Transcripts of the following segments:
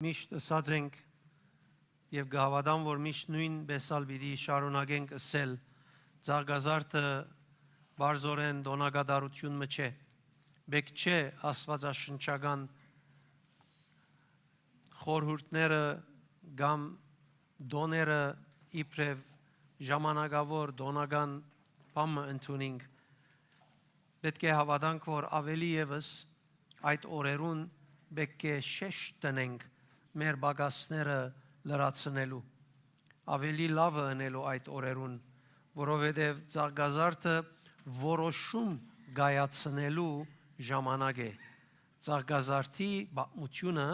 Միշտ ասած ենք եւ գավադան, որ միշտ նույն բեսալ պիտի շարունակենք ասել, Զարգազարդը բարձորեն դոնագադարություն մը չէ, բեք չէ աստվածաշնչական խորհուրդները կամ դոները իբրև ժամանակավոր դոնական բամը ընդունենք, պետք է հավատանք, որ ավելի եւս այդ օրերուն պետք է շեշտ տնենք մեր բագասները լրացնելու, ավելի լավը անելու այդ օրերուն, որովհետև Զարգազարդը որոշում գայացնելու ժամանակ է։ Զարգազարդի բաղմությունը,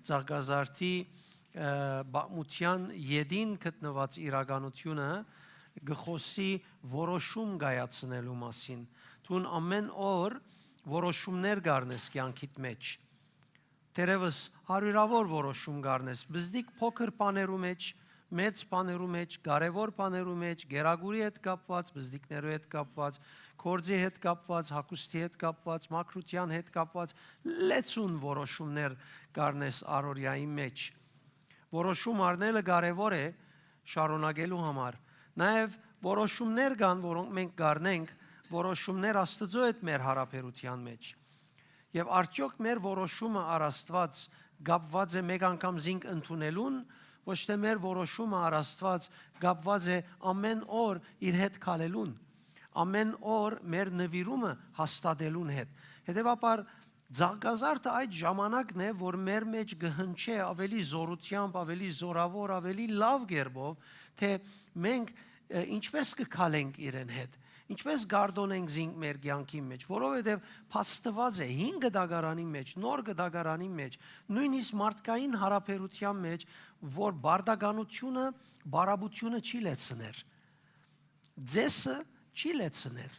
Զարգազարդի բաղմության յետին գտնված իրականությունը գխոսի որոշում գայացնելու մասին։ Դուն ամեն օր որոշումներ գարնես կյանքիդ մեջ։ Թերևս հարյուրավոր որոշում գարնես, բզդիկ փոքր բաներու մեջ, մեծ բաներու մեջ, կարևոր բաներու մեջ, գերագուրի հետ կապված, բզդիկներու հետ կապված, կորձի հետ կապված, հագուստի հետ կապված, մաքրության հետ կապված, լեցուն որոշումներ գարնես առօրյայի մեջ։ Որոշում առնելը կարևոր է շարունակելու համար։ Նաև որոշումներ կան, որոնք մենք գարնենք, որոշումներ Աստծո հետ մեր հարաբերության մեջ։ Եվ արդյոք մեր որոշումը առ Աստված կապված է մեկ անգամ զինք ընդունելուն, ոչ թե մեր որոշումը առ Աստված կապված է ամեն օր իր հետ քալելուն, ամեն օր մեր նվիրումը հաստատելուն հետ։ Հետևաբար Զարգազարդը այդ ժամանակն է, որ մեր մեջ գհնչե ավելի զորությամբ, ավելի զորավոր, ավելի լավ կերպով, թե մենք ինչպես կքալենք իրեն հետ, ինչպես գարդոնենք զինք մեր կյանքի մեջ, որովհետև փաստված է 5 դագարանի մեջ, նոր դագարանի մեջ, նույնիսկ մարդկային հարաբերության մեջ, որ բարդականությունը, բարաբությունը չի լեցներ, ձեսը չի լեցներ,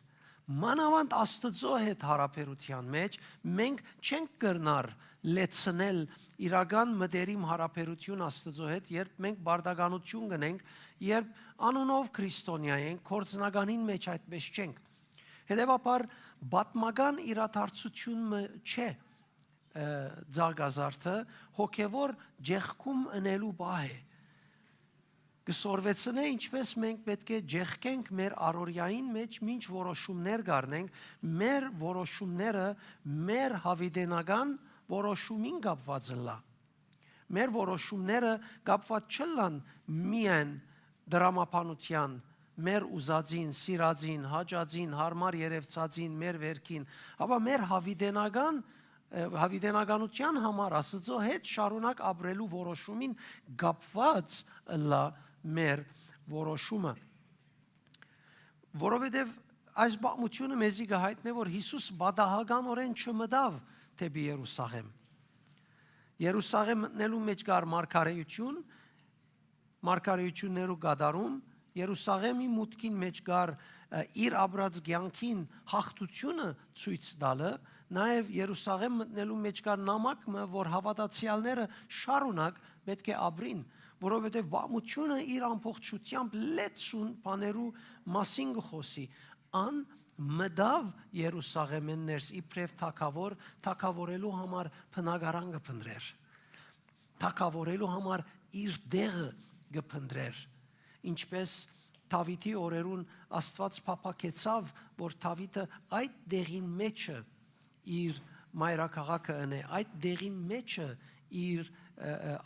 մանավանդ Աստծո հետ հարաբերության մեջ մենք չենք կրնար լեցնել իրական մտերիմ հարաբերություն Աստծո հետ, երբ մենք բարդականություն գնենք, երբ անունով քրիստոնյա ենք, կորձնականին մեջ այդպես չենք։ Հետևաբար բատմական իրադարձությունը չէ Զարգազարդը, հոգևոր ջեղքում ընելու բահ է։ Կսորվեցնե ինչպես մենք պետք է ջեղքենք մեր առօրյային մեջ, ինչ որոշումներ գարնենք, մեր որոշումները մեր հավիտենական որոշումին կապված լա։ Մեր որոշումները կապված չլան միայն դրամապանության, մեր ուզածին, սիրածին, հաճածին, հարմար երևցածին, մեր վերքին, ապա մեր հավիտենականության համար Աստծո հետ շարունակ ապրելու որոշումին կապված լա մեր որոշումը, որովհետև այս բաղմությունը մեզի կհայտնե, որ Հիսուս բադահականորեն չմտավ դեպի Երուսաղեմ։ Երուսաղեմ մտնելու մեջ կար մարգարեություն, մարգարեություններու կատարում, Երուսաղեմի մուտքին մեջ կար իր ապրած կյանքին հաղթությունը ցույց տալը, նաև Երուսաղեմ մտնելու մեջ կար նամակը, որ հավատացյալները շարունակ պետք է ապրին, որովհետև բաղմությունը իր ամբողջությամբ լեցուն բաներու մասին գխոսի, ան մտավ Երուսաղեմեն ներս իբրև թագավոր, թագավորելու համար բնակարան կփնտրեր, թագավորելու համար իր դեղը կփնտրեր, ինչպես Դավիթի օրերուն Աստված փափաքեցավ, որ Դավիթը այդ դեղին մեջը իր մայրաքաղաքը ընե, այդ դեղին մեջը իր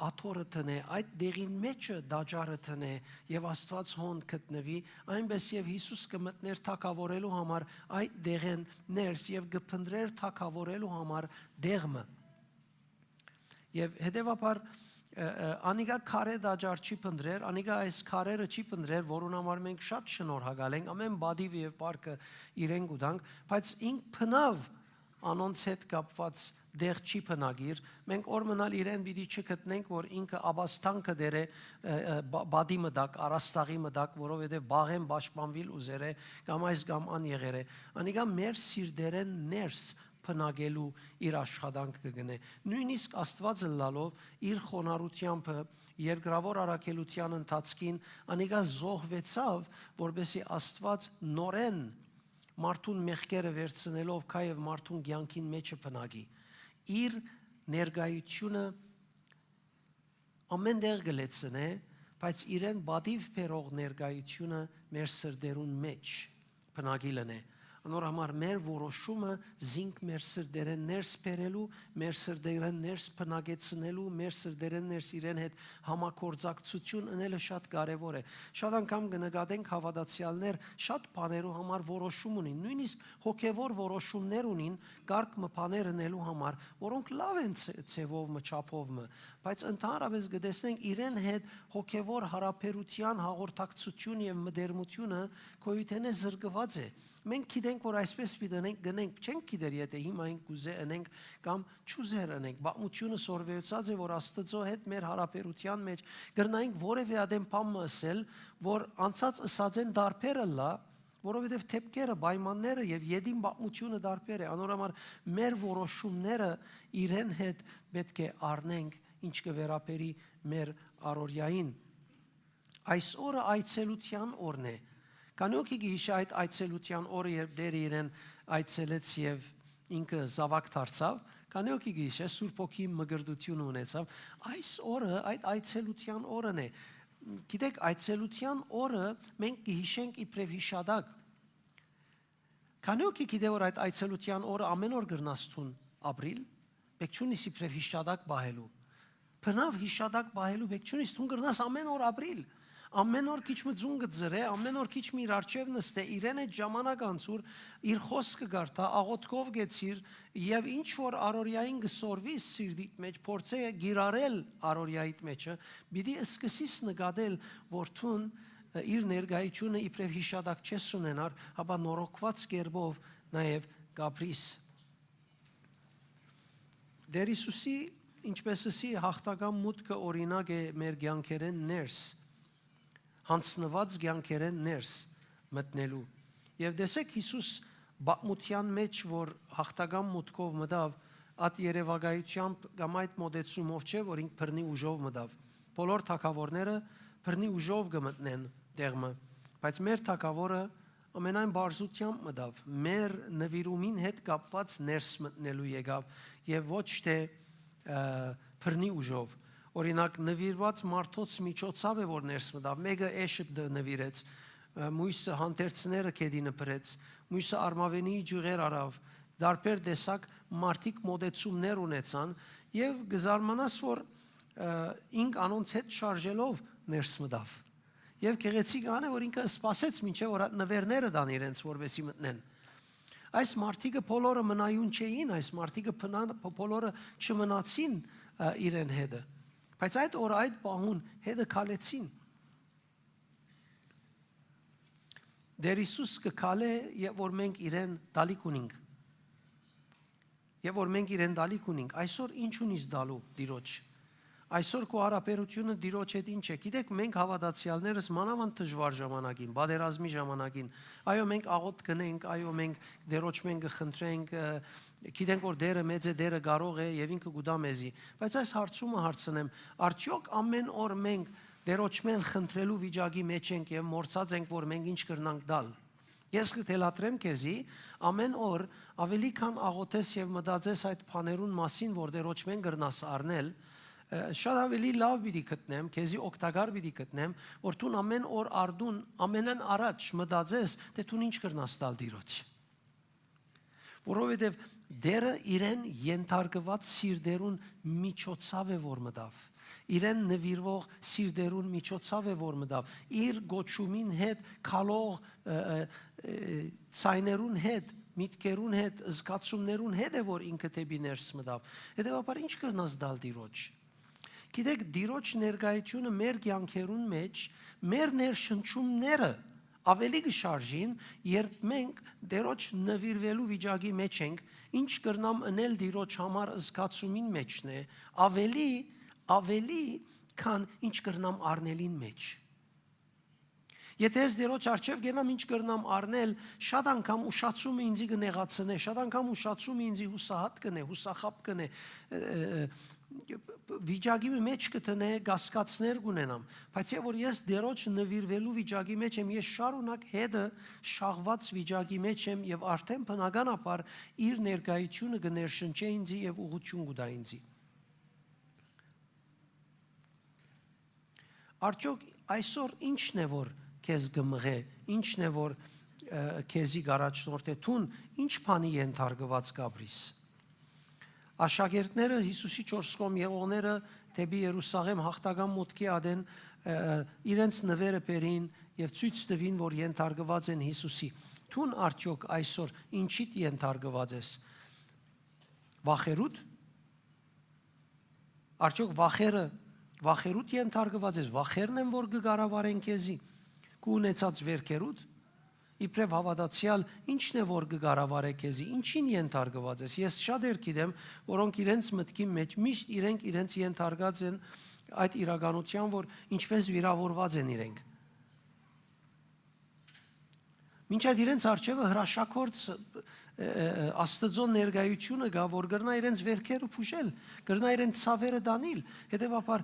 աթորը տնե, այդ դեղին մեջը դաջարը տնե եւ Աստված հոն գտնվի, այնպես եւ Հիսուս կմտներ թագավորելու համար այդ դեղեն ներս եւ կփնտրեր թագավորելու համար դեղը։ Եվ հետեւաբար անիկա քարե դաջար չի փնտրեր, անիկա այս քարերը չի փնտրեր, որուն համար մենք շատ շնորհակալ ենք, ամեն բադիվ եւ պարկը իրեն գուտանք, բայց ինք փնավ անոնց հետ կապված դեղ չի փնագիր, մենք օրմնալ իրեն պիտի չգտնենք, որ ինքը աբաստանքը դերը բադի մդակ, արաստաղի մդակ, որովհետև բաղեն պաշտպանվիլ ուզեր է, կամ այս կամ ան եղեր է, անիկա մեր սիրտերեն ներս փնագելու իր աշխատանք կգնե։ Նույնիսկ Աստվածը լալով իր խոնարհությամբ երկրավոր առաքելության ընթացքին անիկա զոհվեցավ, որպեսզի Աստված նորեն մարդուն մեղքերը վերցնելով քայև մարդուն կյանքին մեջը փնագի։ Իր ներկայությունը ամեն դեղ գլեցնե, բայց իրեն բադիվ բերող ներկայությունը մեր սրդերուն մեջ բնագիլն է։ Անոր համար մեր որոշումը զինք մեր սրդերեն ներս բերելու, մեր սրդերեն ներս բնագեցնելու, մեր սրդերեն ներս իրեն հետ համակորձակցություն ունենալը շատ կարևոր է։ Շատ անգամ կնկատենք հավատացյալներ շատ բաներու համար որոշում ունին, նույնիսկ հոգևոր որոշումներ ունին կարգ բաներ ունենալու համար, որոնք լավ են ցևով, չափով, բայց ընդհանրապես գտեսնենք իրեն հետ հոգևոր հարաբերության հաղորդակցություն եւ մտերմությունը քույթենե զրկված է։ Մենք գիտենք, որ այսպես պիտենք գնենք, չենք գիտեր, եթե հիմա ենք ուզե ընենք կամ չուզեր ընենք։ Բաղմությունը սորվեցած է, որ Աստծո հետ մեր հարաբերության մեջ գրնայինք որևէ ադեմ բան ասել, որ անցած ըսած են դարբերը լա, որովհետև թեփքերը, պայմանները եւ յետին բաղմությունը դարբեր է։ Անորոմար մեր որոշումները իրեն հետ պետք է առնենք, ինչ կվերապերի մեր առօրյային։ Այս օրը այցելության օրն է։ Կանոքի գիշը այդ այցելության օրը երբ դեր իրեն այցելեց եւ ինքը զավակ դարձավ, կանոքի գիշը Սուրբ Օքի մգրդություն ունեցավ։ Այս օրը այդ այցելության օրն է։ Գիտեք, այցելության օրը մենք կհիշենք իբրև հիշադակ։ Կանոքի գիտե որ այդ այցելության օրը ամեն օր գրնաստուն ապրիլ, բեք չունիս իբրև հիշադակ բահելու։ Բնավ հիշադակ բահելու բեք չունիս, դու գրնաս ամեն օր ապրիլ։ Ամեն օր քիչ մծուն գծրե, ամեն օր քիչ մի իր արչև նստե, իրեն այդ ժամանակ անցուր, իր խոսքը գարտա, աղոթքով գեցիր եւ ինչ որ առօրյային գսորվի սիրտիդ մեջ, փորձե գիրարել առօրյայիդ մեջը, պիտի սկսես նկատել, որ թուն իր ներկայությունը իբրև հիշադակ չես ունենար, հապա նորոգված կերպով նաեւ գաբրիս։ Դեր Հիսուսի ինչպես ասի հաղթական մուտքը օրինակ է մեր կյանքերեն ներս հանցնված կյանքերեն ներս մտնելու։ Եվ տեսեք Հիսուս բաղմության մեջ, որ հաղթական մուտքով մտավ, այդ երևակայությամբ կամ այդ մոդեցումով չէ, որ ինք բռնի ուժով մտավ։ Բոլոր թագավորները բռնի ուժով կմտնեն տեղը, բայց մեր թագավորը ամենայն բարձրությամբ մտավ, մեր նվիրումին հետ կապված ներս մտնելու եկավ եւ ոչ թե բռնի ուժով։ Օրինակ նվիրված մարդոց միջոցով է որ ներս մտավ, մեկը էշը նվիրեց, մույսը հանդերձները կեդինը բրեց, մույսը արմավենի ջուղեր արավ, դարբեր տեսակ մարդիկ մոդեցումներ ունեցան եւ գզարմանաս որ ինք անոնց հետ շարժելով ներս մտավ։ Եվ գեղեցիկ ան է որ ինքը սпасեց մինչեւ որ նվերները դան իրենց որովհետեւ մտնեն։ Այս մարդիկը բոլորը մնայուն չէին, այս մարդիկը բոլորը չմնացին իրեն հետը։ Բայց այդ օրը այդ պահուն հետը քալեցին։ Դեր Հիսուս կքալե, եւ որ մենք իրեն դալիք ունենք։ Եվ որ մենք իրեն դալիք ունենք, այսօր ինչ ունիս դալու Տիրոջ։ Այսօր քո հարաբերությունը Տիրոջ հետ ինչ է։ Գիտեք, մենք հավատացյալներս մանավանդ դժվար ժամանակին, բادرազմի ժամանակին, այո մենք աղոթ կնենք, այո մենք Տիրոջ մենք կխնդրենք, գիտենք որ Տերը մեծ է, Տերը կարող է եւ ինքը գուտա մեզի, բայց այս հարցումը հարցնեմ, արդյոք ամեն օր մենք Տիրոջ մեն խնդրելու վիճակի մեջ ենք եւ մորցած ենք որ մենք ինչ կրնանք դալ։ Ես կթելադրեմ քեզի ամեն օր ավելի քան աղոթես եւ մտածես այդ բաներուն մասին, որ Տիրոջ մեն կրնաս առնել, շատ ավելի լավ պիտի գտնեմ, քեզի օգտակար պիտի գտնեմ, որ դու ամեն օր արդուն ամենան առաջ մտածես, թե դու ինչ կրնաս տալ Տիրոջ։ Որովհետև Տերը իրեն ենթարկված սիրտերուն միջոցով է որ մտավ։ Իրեն նվիրվող սիրտերուն միջոցով է որ մտավ։ Իր գոչումին հետ, քալող ցայներուն հետ, միտքերուն հետ, զգացումներուն հետ է որ ինքը դեպի ներս մտավ։ Հետևաբար ինչ կրնաս տալ Տիրոջ։ Գիտեք, Տիրոջ ներկայությունը մեր կյանքերուն մեջ, մեր ներշնչումները ավելի կշարժին, երբ մենք Տիրոջ նվիրվելու վիճակի մեջ ենք, ինչ կրնամ ընել Տիրոջ համար զգացումին մեջն է, ավելի քան ինչ կրնամ առնելին մեջ։ Եթե ես Տիրոջ արչև գնամ ինչ կրնամ առնել, շատ անգամ ուշացումը ինձի կնեղացնե, շատ անգամ ուշացումը ինձի հուսահատ կնե, հուսախապ կնե, վիճակի մեջ կտնե գասկածներ կունենամ, բայց եւ որ ես Տիրոջ նվիրվելու վիճակի մեջ եմ, ես շարունակ հետը շաղված վիճակի մեջ եմ եւ արդեն բնականաբար իր ներկայությունը կներշնչե ինձի եւ ուղղություն կտա ինձի։ Արդյոք այսօր ինչն է որ քեզ գմղե, ինչն է որ քեզի գարաչնորդ է թուն, ինչ բանի ենթարկված գաբրիս։ Աշակերտները Հիսուսի 4 կողմ եղողները դեպի Երուսաղեմ հաղթական մուտքի ադեն իրենց նվերը բերին եւ ցույց տվին, որ ենթարկված են Հիսուսի։ Թուն արդյոք այսօր ինչիդ ենթարկված ես։ Վախերուտ։ Արդյոք վախերուտ ենթարկված ես, վախերն են որ կգարավարեն քեզի։ Քու ունեցած վերքերուտ, իբրև հավատացյալ ինչն է որ կգարավարե քեզի, ինչին ենթարկված ես։ Ես շատ գիտեմ, որոնք իրենց մտքի մեջ միշտ իրենց ենթարկած են այդ իրականության, որ ինչպես վիրավորված են իրենք։ Մինչ այդ իրենց արջևը հրաշագործ Աստծո ներկայությունը գա, որ գրնա իրենց վերքերը փուշել, գրնա իրենց ցավերը դանել, հետևաբար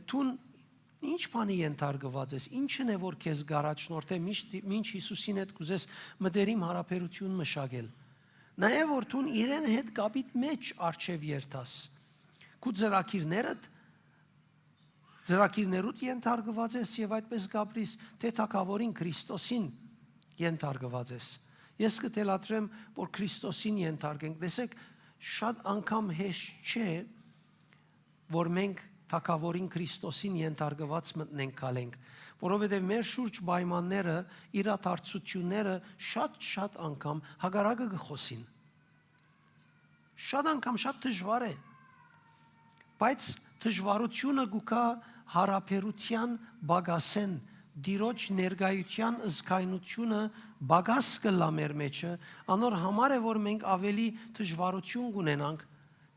թուն ինչ բանի ենթարկված ես, ինչն է որ քեզ գարաչնորդ է մինչ Հիսուսին հետ կուզես մտերիմ հարաբերություն մշակել։ Նաև որ թուն իրեն հետ կապիտ մեջ արջև երթաս։ Քու ծրակիրներուտ ենթարկված ես եւ այդպես գաբրիս, թե թագավորին Քրիստոսին ենթարկված ես։ Ես կտելադրեմ, որ Քրիստոսին ենթարկենք։ Տեսեք, շատ անգամ հեշտ չէ, որ մենք թագավորին Քրիստոսին ենթարկված մտնենք գալենք, որովհետև մեր շուրջ պայմանները, իրադարձությունները շատ անգամ հակառակը կխոսին։ Շատ անգամ շատ դժվար է, բայց դժվարությունը գուկա հարաբերության բագասեն, Դիրոջ ներկայության ըզգայնությունը բագաս կլա մեր մեջը, անոր համար է որ մենք ավելի դժվարություն կունենանք,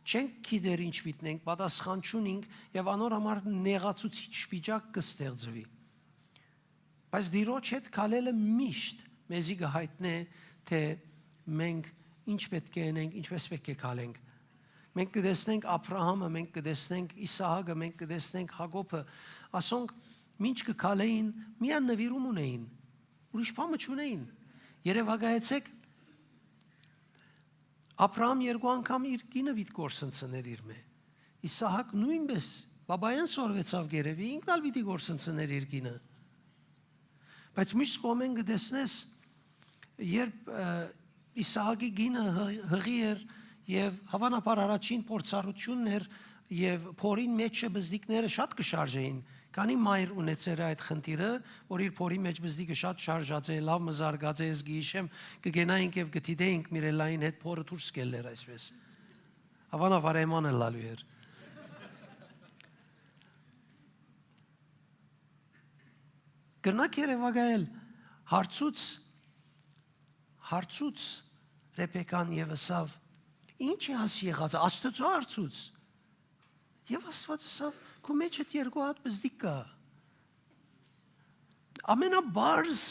չենք գիտեր ինչ պիտնենք, պատասխան չունենք եւ անոր համար նեղացուցիչ վիճակ կստեղծվի։ Բայց Դիրոջ հետ քալելը միշտ մեզի կհայտնե, թե մենք ինչ պետք է անենք, ինչպես պետք է քալենք։ Մենք կտեսնենք Աբրահամը, մենք կտեսնենք Իսահակը, մենք կտեսնենք Հակոբը, ասոնք մինչ կքալեին միան նվիրում ունեին, ուրիշ բան չունեին։ Երևակայեցեք, Աբրահամ 2 անգամ իր կինը վիթ գործընծներ իր մե։ Իսահակ նույնպես բաբայան սորվեցավ գերևի, ինքն ալ վիթի գործընծներ իր կինը։ Բայց միշտ կողմեն կտեսնես, երբ Իսահակի կինը հղի էր եւ հավանաբար առաջին փորձառությունն էր եւ փորին մեջը բզդիկները շատ կշարժեին։ Քանի մայր ունեցեր այդ խնդիրը, որ իր փորի մեջ բզդիկը շատ շարժած է, լավ մզարգած է, ես գիշեմ կգենայինք եւ գտիդեինք Միրելային հետ փորը դուրս գելներ այսպես։ Հավանաբար էմանը լալու էր։ Գնաք Երևակայել հարցուց Ռեբեկան եւ ասավ. Ինչ է աս եղած, Աստծո հարցուց։ Եվ Աստված ասավ. քու մեջ հետ 2 հատ բզդիկ կա։ Ամենաբարձ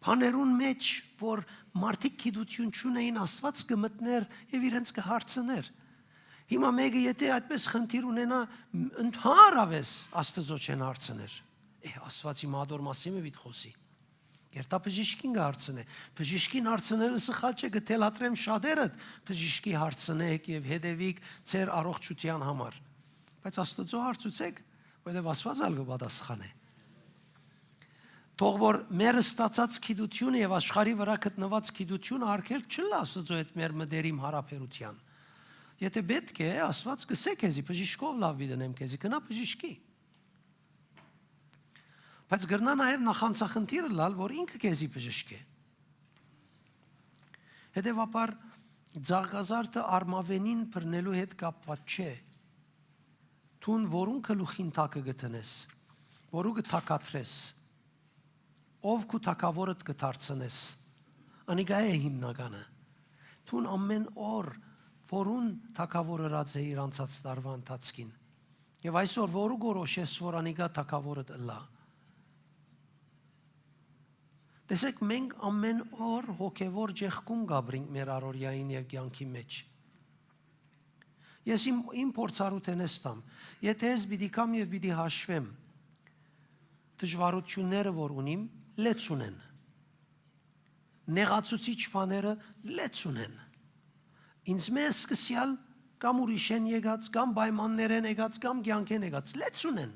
բաներուն մեջ, որ մարդիկ գիտություն չունեին, Աստված կմտներ եւ իրենց կհարցներ։ Հիմա մեկը եթե այդպես խնդիր ունենա, ընդհանրապես Աստծո չեն հարցներ։ Աստվածի մադոր մասին է վիթ խոսի։ Երտա բժիշկին հարցնե։ Բժիշկին հարցնելը սխալ չէ, գտելատրեմ շատերդ բժիշկի հարցնեք եւ հետևիկ ձեր առողջության համար։ Բայց Աստծո հարցուցեք, որովհետև Աստված ալ կպատասխանե։ Թող որ մեր ստացած գիտությունը եւ աշխարհի վրա գտնված գիտությունը արգել չլա Աստծո հետ մեր մտերիմ հարաբերության։ Եթե պետք է, Աստված կսե քեզի բժիշկով լավ դինեմ քեզի, գնա բժիշկի։ Բայց գրնա նաև նախանցախնդիրը լալ, որ ինքը քեզի բժշկե։ Հետևաբար ձաղգազարդը արմավենին բռնելու հետ կապված չէ։ Թուն որուն գլուխին թակը գտնես, որու կթակատրես, ով քու թակավորդ կդարձնես, անիգա է հիմնականը։ Թուն ամեն օր որուն թակավորած է իր անցած տարվա ընթացքին։ Եվ այսօր որու գորոշես, որ անիգա թակավորդ ըլլա։ Տեսեք, մենք ամեն օր հոգևոր ջեղքում գաբրինք մեր առօրյային եւ կյանքի մեջ։ Ես իմ փորձառութեն եմ, եթե ես պիտի կամ եւ պիտի հաշվեմ դժվարությունները, որ ունիմ, լեց ունեն։ Նեղացուցիչ բաները լեց ունեն։ Ինձ մեզ սկսյալ կամ ուրիշ են եկած, կամ պայմաններ են եկած, կամ կյանք են եկած, լեց ունեն։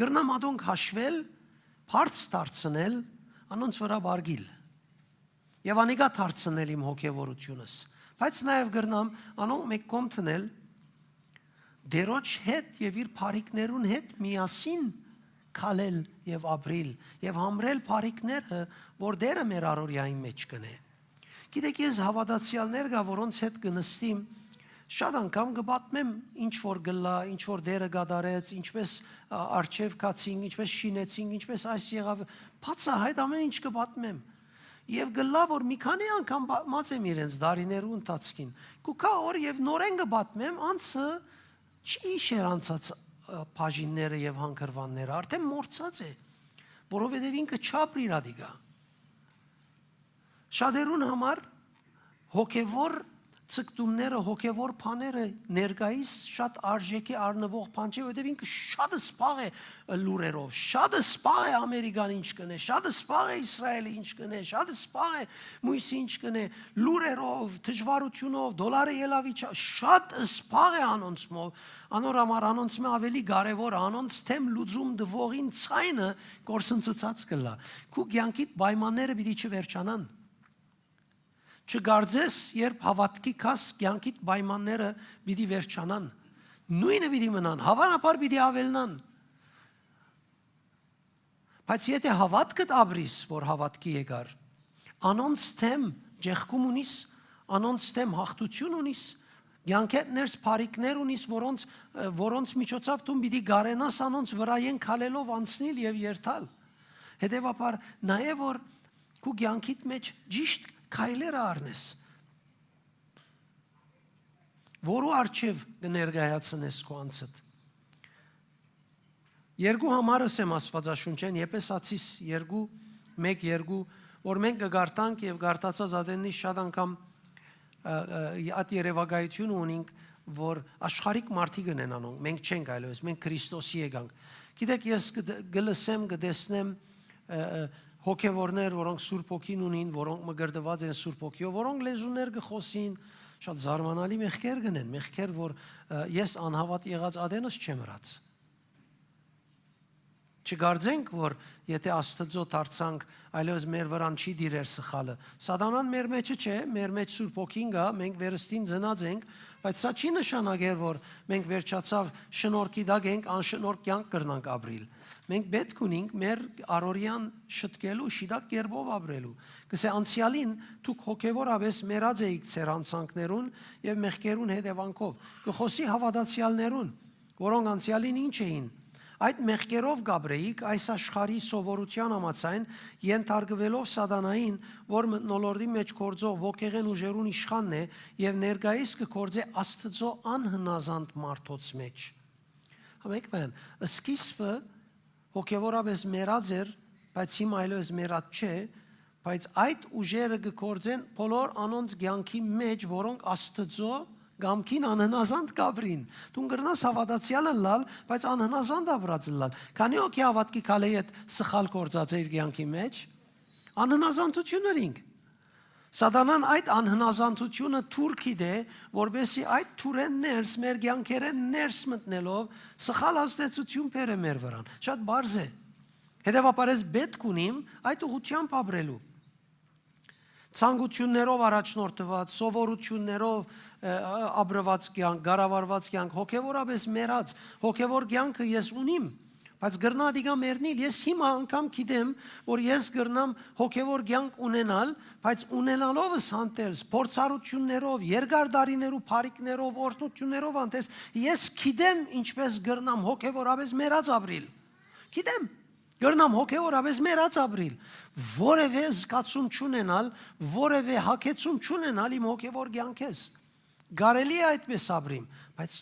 գրնամ ադոնք հաշվել, բարձ դարձնել, անոնց վրա բարգիլ։ Եվ անիկա դարձնել իմ հոգևորությունս։ Բայց նաև գրնամ անոնք մեկ կողմ տնել դերոջ հետ եւ իր բարիկներուն հետ միասին քալել եւ ապրիլ եւ համրել բարիկները, որ դերը մեր առօրյայի մեջ կնե։ Գիտեք, ես հավատացյալներ կա, որոնց հետ կնստիմ, շատ անգամ կպատմեմ ինչ որ գլա, ինչ որ դերը գադարեց, ինչպես արչև կացինք, ինչպես շինեցինք, ինչպես այս եղավ, բացահայտ ամեն ինչ կպատմեմ։ Եվ գլա, որ մի քանի անգամ մացեմ իրենց դարիներու ընթացքին։ Կուքա օր եւ նորեն կպատմեմ, անցը չի իշեր անցած բաժինները եւ հանգրվանները, արդեն մորցած է, որովհետեւ ինքը չապրիր ադիգա։ Շատերուն համար հոգևոր ցկտումները, հոգևոր բաները ներկայիս շատ արժեքի առնվող բան չէ, որովհետև ինքը շատ սպաղ է լուրերով, շատ սպաղ է Ամերիկան ինչ կնե, շատ սպաղ է Իսրայելը ինչ կնե, շատ սպաղ է Մույսի ինչ կնե, լուրերով, դժվարությունով, դոլարը ելավիճ, շատ սպաղ է անոնցմով, անոր համար անոնցմե ավելի կարևոր անոնց թեմ լուծում դվողին ցայնը կորսնցած կլա։ Քու կյանքիդ պայմանները պիտի չվերջանան։ Չգարձես, երբ հավատքի կաս կյանքիդ պայմանները պիտի վերջանան, նույնը պիտի մնան, հավանաբար պիտի ավելնան։ Բայց եթե հավատքդ ապրիս, որ հավատքի եկար, անոնց թեմ ջեղքում ունիս, անոնց թեմ հաղթություն ունիս, կյանքեդ ներս բարիկներ ունիս, որոնց միջոցով դու պիտի գարենաս անոնց վրայեն քալելով անցնել եւ երթալ։ Հետևաբար նաեւ որ քու կյանքիդ մեջ ճիշտ քայլերը առնես, որու արչև կներկայացնես քո անցդ։ Երկու համարս եմ Աստվածաշունչեն, Եփեսացիս 2:1-2, որ մենք կգարտանք եւ գարտացած ադեննի շատ անգամ այդ երևակայություն ունենք, որ աշխարհիկ մարդիկ են անոնք, մենք չենք այլևս, մենք Քրիստոսի եկանք։ Գիտեք, ես կլսեմ, կտեսնեմ հոգևորներ, որոնք Սուրբ Հոգին ունին, որոնք մգրդված են Սուրբ Հոգիով, որոնք լեզուներ կխոսին, շատ զարմանալի մեղքեր կնեն, մեղքեր, որ ես անհավատ եղած ադենս չեմ ըրած։ Չգարձենք, որ եթե Աստծո դարձանք, այլևս մեր վրան չի դիրեր սխալը։ Սատանան մեր մեջը չէ, մեր մեջ Սուրբ Հոգին կա, մենք վերստին ծնած ենք, բայց սա չի նշանակել, որ մենք վերջացավ շնորհքի դակ ենք, անշնորհ կյանք կրնանք ապրիլ։ Մենք պետք ունենք մեր առօրյան շտկելու, շիդակ կերպով ապրելու։ Կսե անցյալին դուք հոգևորապես մեռած էիք ձեր անցանքներուն եւ մեղքերուն հետևանքով։ Կխոսի հավատացյալներուն, որոնք անցյալին ինչ էին։ Այդ մեղքերով գաբրեիք այս աշխարհի սովորության համաձայն ենթարկվելով սատանային, որ մթնոլորտի մեջ կործող ոգեղեն ուժերուն իշխանն է եւ ներկայիս կկործե Աստծո անհնազանդ մարդոց մեջ։ Համեկվեն, սկիզբը հոգևորապես մեռած էր, բայց հիմա այլևս մեռած չէ, բայց այդ ուժերը կկործեն բոլոր անոնց կյանքի մեջ, որոնք Աստծո գամքին անհնազանդ կաբրին։ Դու կգրնաս հավատացյալը լալ, բայց անհնազանդ ապրած լալ։ Քանի օքի հավատքի քալեի հետ սխալ կործած է իր կյանքի մեջ, անհնազանդություն ունենք։ Սատանան այդ անհնազանդությունը թուրքի դե, որբեսի այդ թուրեն ներս մեր կյանքերեն ներս մտնելով սխալ ազդեցություն բերե մեր վրան։ Շատ բարձ է։ Հետևաբար ես պետք ունիմ այդ ուղղությամբ ապրելու։ Ցանկություններով առաջնորդված, սովորություններով ապրված կյանք, գարավարված կյանք, հոգևորապես մեռած, հոգևոր կյանքը ես ունիմ, բայց գրնա դիգա մեռնիլ, ես հիմա անգամ գիտեմ, որ ես գրնամ հոգևոր կյանք ունենալ, բայց ունենալովս հանդերձ, փորձառություններով, երկար դարիներու բարիկներով, օրհնություններով հանդերձ, ես գիտեմ ինչպես գրնամ հոգևորապես մեռած ապրիլ։ Գիտեմ Գրնամ հոգևորապես մեռած ապրիլ, որևէ զգացում չունենալ, որևէ հագեցում չունենալ իմ հոգևոր կյանքես։ Կարելի է այդպես ապրիմ, բայց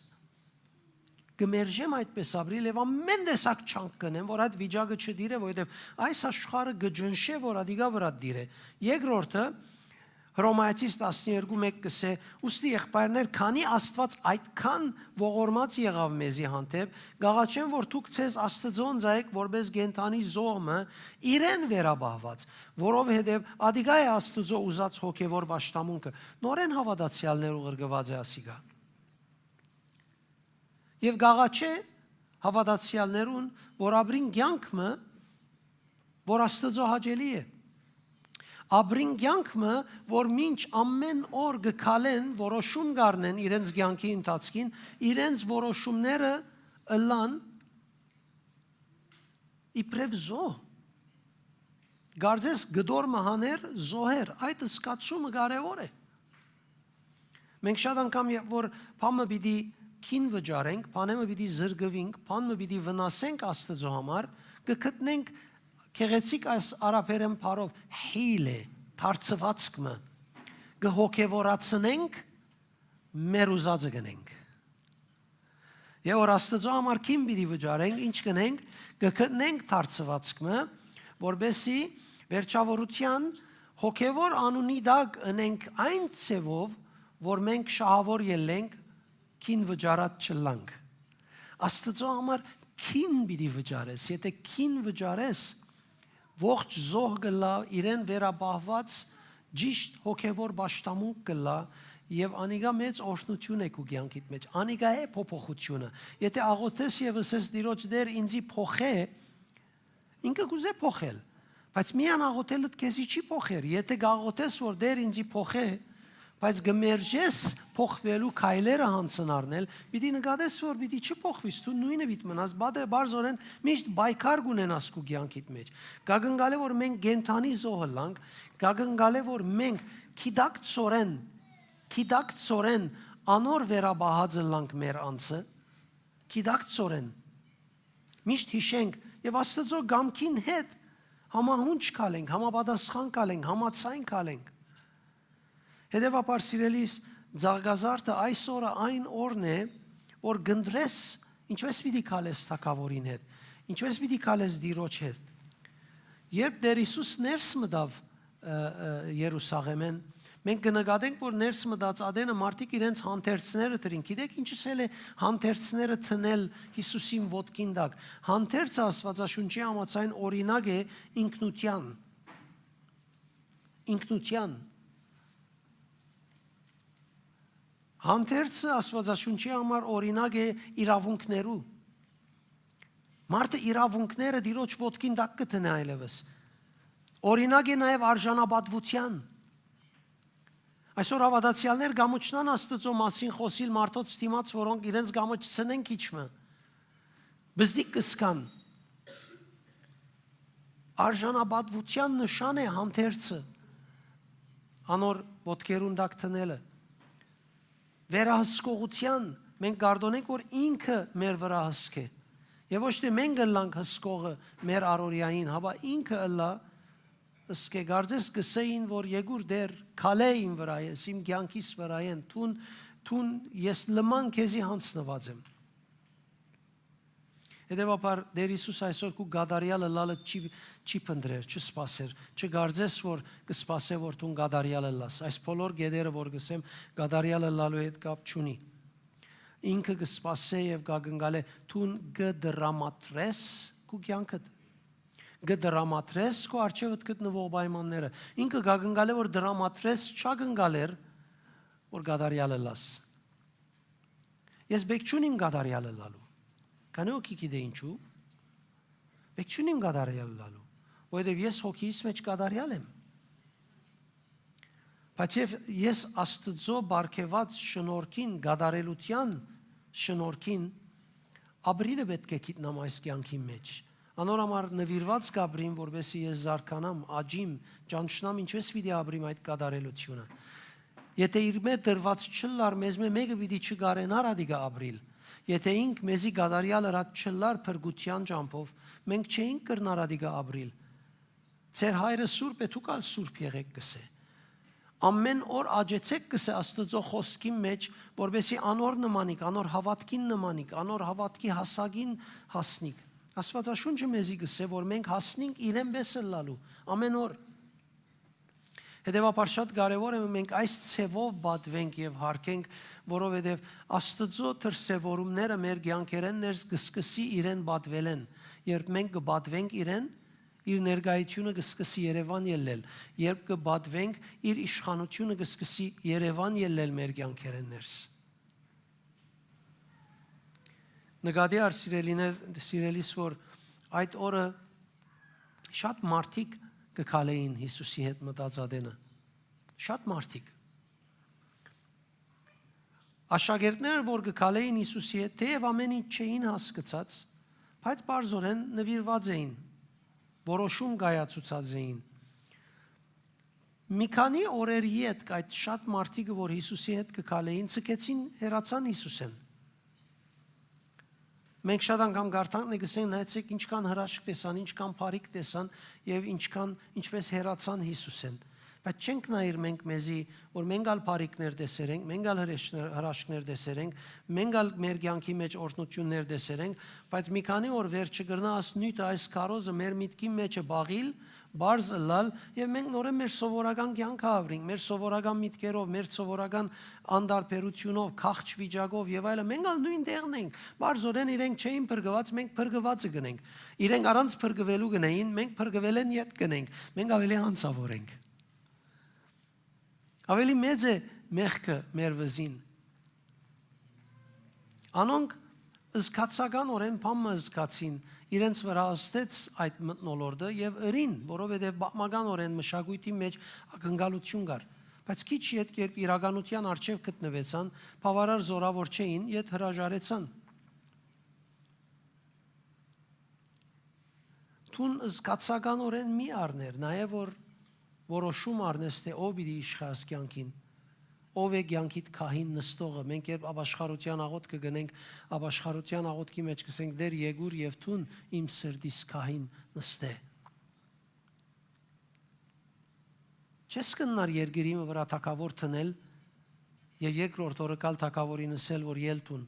կմերժեմ այդպես ապրիլ եւ ամեն տեսակ չանք կնեմ, որ այդ վիճակը չդիրե, որովհետեւ այս աշխարհը գջնշե, որ ադիգա վրա դիրե։ Երկրորդը Հռոմայացիս 12:1 կսե. «Ուստի եղբայրներ, քանի Աստված այդքան ողորմած եղավ մեզի հանդեպ, գաղաչեմ, որ դուք ցեզ Աստծոն ձայեք որպես գենթանի զոհը իրեն վերաբահված, որովհետև ադիգա է Աստծո ուզած հոգևոր պաշտամունքը»։ Նորեն հավատացյալներ ուղղված է ասիգա։ Եվ գաղաչե հավատացյալներուն, որ ապրին կյանքը, որ Աստծո հաճելի է։ Ապրին կյանքը, որ մինչ ամեն օր գքալեն, որոշում գարնեն իրենց կյանքի ընթացքին, իրենց որոշումները ըլլան իբրև զոհ։ Գարձես գդոր մահաներ զոհեր, այդ սկացումը կարևոր է։ Մենք շատ անգամ որ բանը պիտի քին վճարենք, բանը պիտի զրկվենք, բանը պիտի վնասենք Աստծո համար, կգտնենք քեղեցիկ այս արաբերեն բառով հիլե, թարցվածքը, կհոգևորացնենք, մեր ուզածը գնենք։ Եվ որ Աստծո համար քին պիտի վճարենք, ինչ գնենք, կգտնենք թարցվածքը, որբեսի վերջավորության հոգևոր անունի դակ ընենք այն ցևով, որ մենք շահավոր ելենք, քին վճարած չլանք։ Աստծո համար քին պիտի վճարես, եթե քին վճարես, ողջ զոհ գլա, իրեն վերաբահված ճիշտ հոգևոր պաշտամունք գլա եւ անիգա մեծ օրհնություն է քու կյանքիդ մեջ, անիգա է փոփոխությունը։ Եթե աղոթես եւ ասես Տիրոջ դեր ինձի փոխե, ինքը կուզե փոխել, բայց միան աղոթելդ քեզի չի փոխեր։ Եթե գաղոթես որ դեր ինձի փոխե, բայց գմերժես փոխվելու քայլերը հանցնարնել, պիտի նկատես որ պիտի չփոխվիս, դու նույնը պիտի մնաս, բարձորեն միշտ բայկար կունենաս քու կյանքիդ մեջ։ Գագնգալ է որ մենք գենթանի զոհը լանք, գագնգալ է որ մենք քիդակցորեն անոր վերաբահածը լանք մեր անձը, քիդակցորեն միշտ հիշենք եւ Աստծո գամքին հետ համահունչ կալենք, համապատասխան կալենք, համացայն կալենք։ Հետևաբար սիրելիս Զարգազարդը այսօրը այն օրն է, որ գնդրես ինչպես պիտի կալես թագավորին հետ, ինչպես պիտի կալես Տիրոջ հետ։ Երբ Տեր Հիսուս ներս մտավ Երուսաղեմեն, մենք կնկատենք, որ ներս մտած ադենը մարդիկ իրենց հանդերձները դրին։ Գիտեք ինչս էլ է հանդերձները թնել Հիսուսին ոտքին տակ։ Հանդերձը Աստվածաշունչի համաձայն օրինակ է ինքնության։ Հանդերձը Աստվածաշունչի համար օրինակ է իրավունքներու։ Մարդը իրավունքները Տիրոջ ոտքին տակ կտնե այլևս։ Օրինակ է նաև արժանապատվության։ Այսօր հավատացյալներ գամուչնան Աստծո մասին խոսիլ մարդոց դիմաց, որոնք իրենց գամուչցնեն քիչմը։ Բզդիկ կսկան։ Արժանապատվության նշան է հանդերձը։ Անոր ոտքերուն տակ տնելը։ Վերահսկողության մենք գարդոնենք որ ինքը մեր վրա հսկե եւ ոչ թե մենք գլանք հսկողը մեր առօրյային, հապա ինքը ըլլա հսկե գարձես գսեին որ եգուր դեր քալեին վրա ես իմ կյանքիս վրա են թուն ես լման քեզի հանցնված եմ։ Հետևաբար Տեր Հիսուս այսօր քու գադարյալը լալը չի փնդրեր, չսպասեր, չգարձես որ կսպասե որ դու գադարյալը լաս։ Այս բոլոր գեդերը որ գսեմ գադարյալը լալու հետ կապ չունի։ Ինքը կսպասե եւ գագնգալե դու գդրամատրես քու կյանքդ։ Գդրամատրես քու արժեվդ գտնվող պայմանները։ Ինքը գագնգալե որ դրամատրես չագնգալեր որ գադարյալը լաս։ Ես բեք չունիմ գադարյալը լալու։ Քանի օքի գիտե ինչու։ Բեք չունիմ գադարյալը լալու, որովհետև ես հոգիս մեջ գադարյալ եմ։ Բայց ես Աստծո բարգեված շնորհքին, գադարելության շնորհքին ապրիլը պետք է գիտնամ այս կյանքի մեջ։ Անոր համար նվիրված կապրիմ, որովհետեւ ես զարկանամ, աջիմ, ճանչնամ ինչպես պիտի ապրիմ այդ գադարելությունը։ Եթե իր մեջ դրված չլար, մեզ մեկը պիտի չգարենար ադիգա ապրիլ։ Եթե ինք մեզի գադարյալ հրած չլար փրկության ճամփով, մենք չէինք կրնար ադիգա ապրիլ։ Ձեր հայրը սուրբ է, դուք ալ սուրբ եղեք կսե։ Ամեն օր աջեցեք կսե Աստծո խոսքի մեջ, որովհետեւ անոր նմանիկ, անոր հավատքին նմանիկ, անոր հավատքի հասակին հասնիկ։ Աստվածաշունչը մեզի գսե, որ մենք հասնենք իրեն պես լալու ամեն օր։ Հետևաբար շատ կարևոր է մենք այս ցևով բադվենք եւ հարկենք, որովհետեւ Աստծո դրսևորումները մեր կյանքերեն ներս կսկսի իրեն բադվելեն։ Երբ մենք կբադվենք իրեն, իր ներկայությունը կսկսի Երևան ելնել։ Երբ կբադվենք, իր իշխանությունը կսկսի Երևան ելնել մեր կյանքերեն ներս։ Նկատի առ սիրելիս, որ այդ օրը շատ մարդիկ կքալեին Հիսուսի հետ մտածածենը։ Շատ մարդիկ։ Աշակերտները, որ կքալեին Հիսուսի հետ, թեև ամեն ինչ չէին հասկացած, բայց բարձորեն նվիրված էին, որոշում կայացուցած էին։ Մի քանի օրերի հետ այդ շատ մարդիկը, որ Հիսուսի հետ կքալեին, ցկեցին հեռացան Հիսուսեն։ Մենք շատ անգամ գարտանք նկսեն նայեցեք ինչքան հրաշք տեսան, ինչքան բարիք տեսան եւ ինչպես հեռացան Հիսուսեն։ Բայց չենք նայր մենք մեզի, որ մենք ալ բարիքներ տեսերենք, մենք ալ հրաշքներ տեսերենք, մենք ալ մեր կյանքի մեջ օրհնություններ տեսերենք, բայց մի քանի օր վերջը գրնաս նույնը այս քարոզը մեր միտքի մեջը բաղիլ, բարձ լալ եւ մենք նորեն մեր սովորական կյանքը ապրենք, մեր սովորական միտքերով, մեր սովորական անդարբերությունով, քաղճ վիճակով եւ այլն, մենք ալ նույն տեղն ենք։ Բարձորեն իրենք չէին փրկված, մենք փրկվածը գնենք։ Իրենք առանց փրկվելու գնային, մենք փրկվել են յետ գնենք։ Մենք ավելի անցավոր ենք։ Ավելի մեծ է մեղքը մեր վզին։ Անոնք զգացական օրեն փամը զգացին, իրենց վրա աստեց այդ մտնոլորտը եւ ըրին, որովհետեւ բազմական օրեն մշակույթի մեջ ակնկալություն կար։ Բայց քիչ իդ երբ իրականության արժեվ գտնվեցան, բավարար զորավոր չէին, իդ հրաժարեցան։ Տուն զգացական օրեն մի առներ, նաեւ որ որոշում առնես, թե ով պիտի իշխաս կյանքին, ով է կյանքիդ քահին նստողը։ Մենք երբ ապաշխարության աղոթ կգնենք, ապաշխարության աղոթքի մեջ կսենք դեր եկուր եւ տուն իմ սրտիս քահին նստե։ Չես կնար երկրի վրա թակավոր թնել եւ երկրորդ օրը կալ թակավորին ասել, որ ելտուն։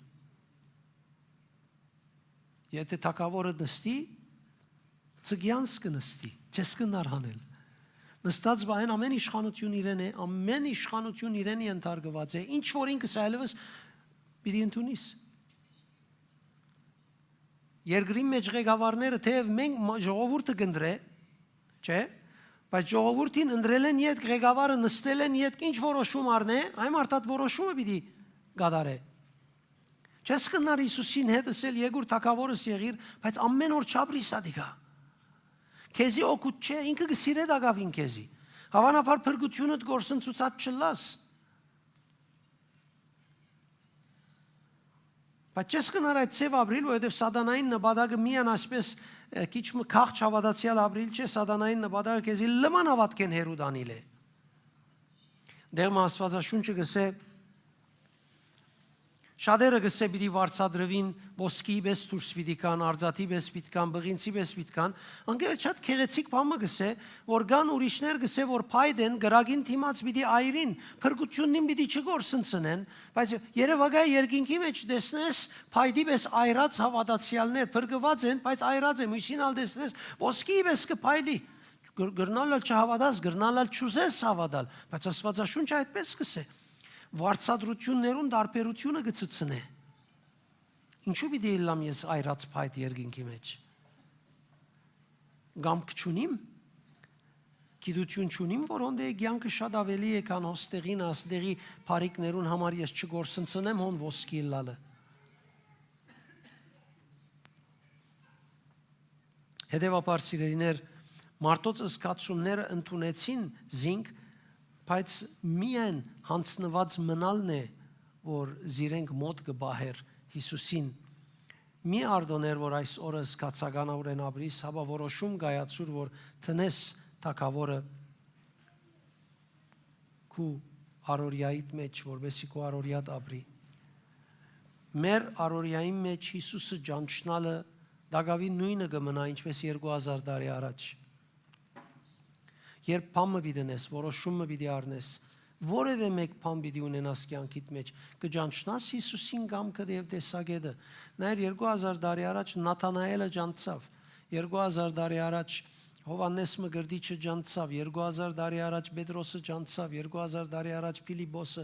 Եթե թակավորը նստի, ծգյանս կնստի, չես կնար հանել։ Նստած բան ամեն իշխանություն իրեն է, ամեն իշխանություն իրենի ընթարգված է, ինչ որ ինքս այլևս պիտի ընդունիս։ Երկրի մեջ ղեկավարները թեև մենք ժողովուրդը կընտրե, չէ, բայց ժողովուրդին ընտրել են իդ ղեկավարը նստել են իդ ինչ որոշում առնե, այն մարդատ որոշումը պիտի գադարե։ Չես կնար Հիսուսին հետ ասել եկուր թակավորս եղիր, բայց ամեն օր չապրի սադիկա։ Քեզի օգուտ չէ, ինքը կսիրե դակավին քեզի։ Հավանաբար փրկությունդ գործընծուցած չլաս։ Բայց չես կնար այդ ծև ապրիլ, որովհետև սատանային նպատակը միան այսպես քիչ քաղճ հավատացյալ ապրիլ չէ, սատանային նպատակը քեզի լման հավատքեն հերու դանել է։ Դեռ Աստվածաշունչը գսե շատերը գսե պիտի վարձատրվին ոսկի պես դուրս պիտի կան, արձատի պես պիտի կան, բղինցի պես պիտի կան, անգեր շատ քեղեցիկ բանը գսե, որ կան ուրիշներ գսե, որ փայդեն գրագին թիմած պիտի այրին, փրկությունին պիտի չգործընծնեն, բայց Երևակայ երկինքի մեջ տեսնես փայդի պես այրած հավատացյալներ, փրկված են, բայց այրած են, ուսին ալ տեսնես ոսկի պես կփայլի, գրնալալ չհավատաս, գրնալալ չուզես հավատալ, բայց Աստվածաշունչը այդպես գսե վարձատրություններուն դարբերությունը գծցնե։ Ինչու պիտի լամ ես այրած փայտ երկինքի մեջ։ Գամք չունիմ, գիտություն չունիմ, որոնց է կյանքը շատ ավելի է, քան հոստեղին աստեղի բարիկներուն համար ես չգործընծնեմ հոն ոսկի լալը։ Հետևաբար սիրելիներ, մարդոց զգացումները ընդունեցին զինք, բայց միայն հանցնված մնալն է, որ զիրենք մոտ կբահեր Հիսուսին։ Մի արդոներ, որ այս օրը զգացականորեն ապրիս, հապա որոշում կայացուր, որ տնես թակավորը քու առօրյայիդ մեջ, որովհետեւ քու առօրյատ ապրի։ Մեր առօրյայի մեջ Հիսուսը ճանչնալը դակավի նույնը կմնա, ինչպես 2000 տարի առաջ։ Երբ բամը պիտենես, որոշումը պիտի առնես, որևէ մեկ բամ պիտի ունենաս կյանքիդ մեջ, կճանչնաս Հիսուսին կամքը եւ տեսակետը։ Նայր 2000 տարի առաջ Նաթանայելը ճանցավ, 2000 տարի առաջ Հովանես Մկրտիչը ճանցավ, 2000 տարի առաջ Պետրոսը ճանցավ, 2000 տարի առաջ Փիլիպոսը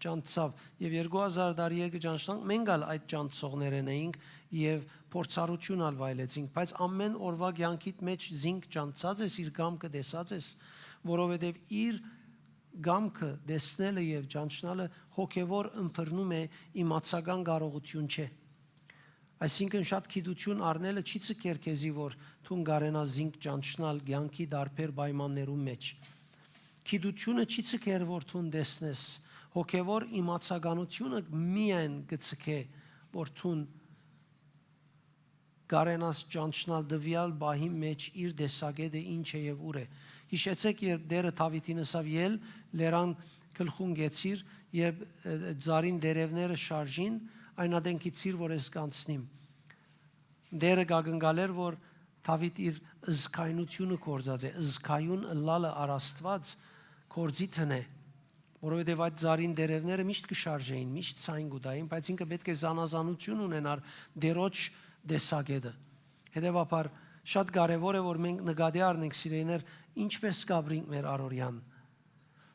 ճանցավ եւ 2000 տարի եկը ճանչնանք, մենք ալ այդ ճանցողներն էինք եւ փորձառություն ալ վայելեցինք, բայց ամեն օրվա կյանքիդ մեջ զինք ճանցած ես, իր գամքը տեսած ես, որովհետեւ իր գամքը տեսնելը եւ ճանչնալը հոգեվոր ըմբռնում է իմացական կարողություն չէ։ Այսինքն շատ գիտություն առնելը չի ցկեր քեզի, որ թուն գարենա զինք ճանչնալ ցանկի դարբեր պայմաններում մեջ։ Գիտությունը չի ցկեր, որ թուն դեսնես, հոգևոր իմացականությունը միայն գցկե, որ թուն գարենաս ճանչնալ դվյալ բահի մեջ իր դեսագետը ինչ է եւ ուր է։ Հիշեցեք, երբ Դերը Դավիթին ասավ ել լերան գլխուն գեցիր եւ ծարին դերևները շարժին, այն ադենքիցիր, որ ես կանցնիմ։ Դերը գագնգալեր, որ Դավիթ իր զգայունությունը կորձած է, զգայուն լալը արաստված կորձի տնե, որովհետև այդ ծարին դերևները միշտ կշարժեին, միշտ ցայն գուտային, բայց ինքը պետք է զանազանություն ունենար դերոջ դեսագետը։ Հետևաբար շատ կարևոր է, որ մենք նկատի առնենք սիրելիներ, ինչպես կապրինք մեր առօրյան։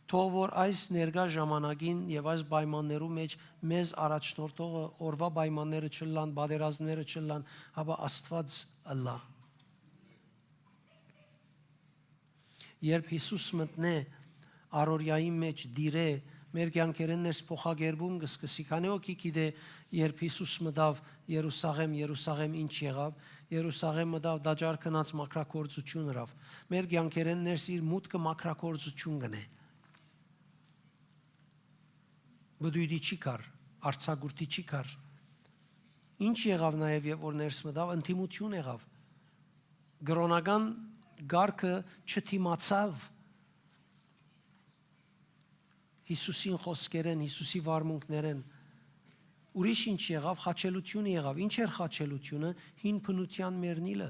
Թող որ այս ներկա ժամանակին եւ այս պայմաններու մեջ մեզ առաջնորդողը օրվա պայմանները չլան, բادرազմները չլան, հապա Աստված ըլլա։ Երբ Հիսուս մտնե առօրյայի մեջ դիրե մեր կյանքերեններս փոխագերբում կսկսի, քանի օքի գիտե, երբ Հիսուս մտավ Երուսաղեմ ինչ եղավ, Երուսաղեմ մտավ դաջար քնած մակրակորձություն հրավ։ Մեր կյանքերեններս իր մուտքը մակրակորձություն գնե։ Բդույդի չի կար, արցագուրտի չի կար։ Ինչ եղավ նաև եւ որ ներս մտավ, ինտիմություն եղավ։ Գրոնական գարկը չթիմացավ Հիսուսին խոսքերեն, Հիսուսի վարմունքներեն։ Ուրիշ ինչ եղավ, խաչելություն եղավ։ Ինչ էր խաչելությունը, հին փնության մերնիլը։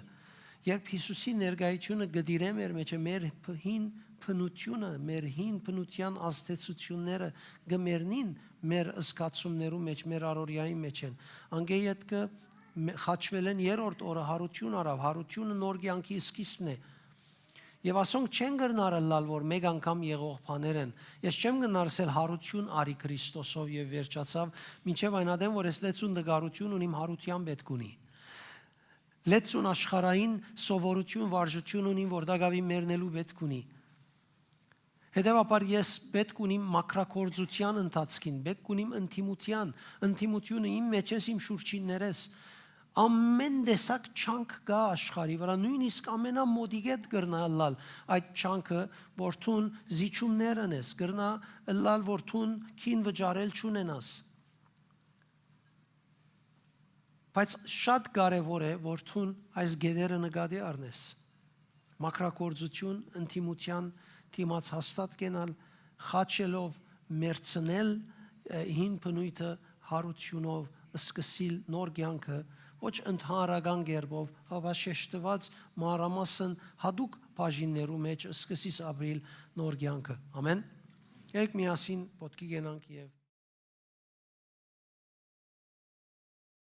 Երբ Հիսուսի ներկայությունը գդիրե մեր մեջ, մեր հին փնությունը, մեր հին փնության ազդեցությունները գմերնին մեր զգացումներու մեջ, մեր առօրյայի մեջ են։ Անգեյետ կը խաչվել են երրորդ օրը հարություն արավ, հարությունը նոր կյանքի սկիզբն է։ Եվ ասոնք չեն գնարը լալ, որ մեկ անգամ եղող բաներ են։ Ես չեմ գնարսել հարություն արի Քրիստոսով եւ վերջացավ, մինչեւ այն ադեմ, որ ես լեցուն դգարություն ունիմ, հարության պետք ունի։ Լեցուն աշխարհային սովորություն, վարժություն ունիմ, որ դակավի մերնելու պետք ունի։ Հետևաբար ես պետք ունիմ մակրակորձության ընթացքին, պետք ունիմ ինտիմությունը իմ մեջ ես, իմ շուրջիններես։ Ամեն տեսակ չանք կա աշխարհի վրա, նույնիսկ ամենամոդիգետ գրնա լալ այդ չանքը, որթուն զիջումներ անես, գրնա լալ որթուն քին վճարել չունենաս։ Բայց շատ կարևոր է, որթուն այս գեդերը նկատի առնես։ Մակրակորձություն, ինտիմության թիմաց հաստատ կենալ, խաչելով մերցնել հին բնույթը հարությունով սկսիլ նոր կյանքը, ոչ ընդհանրական գերբով, հապա շեշտված մանրամասն հատուկ բաժիններու մեջ սկսիս ապրիլ նոր կյանքը։ Ամեն։ Եկեք միասին ոտքի գնանք եւ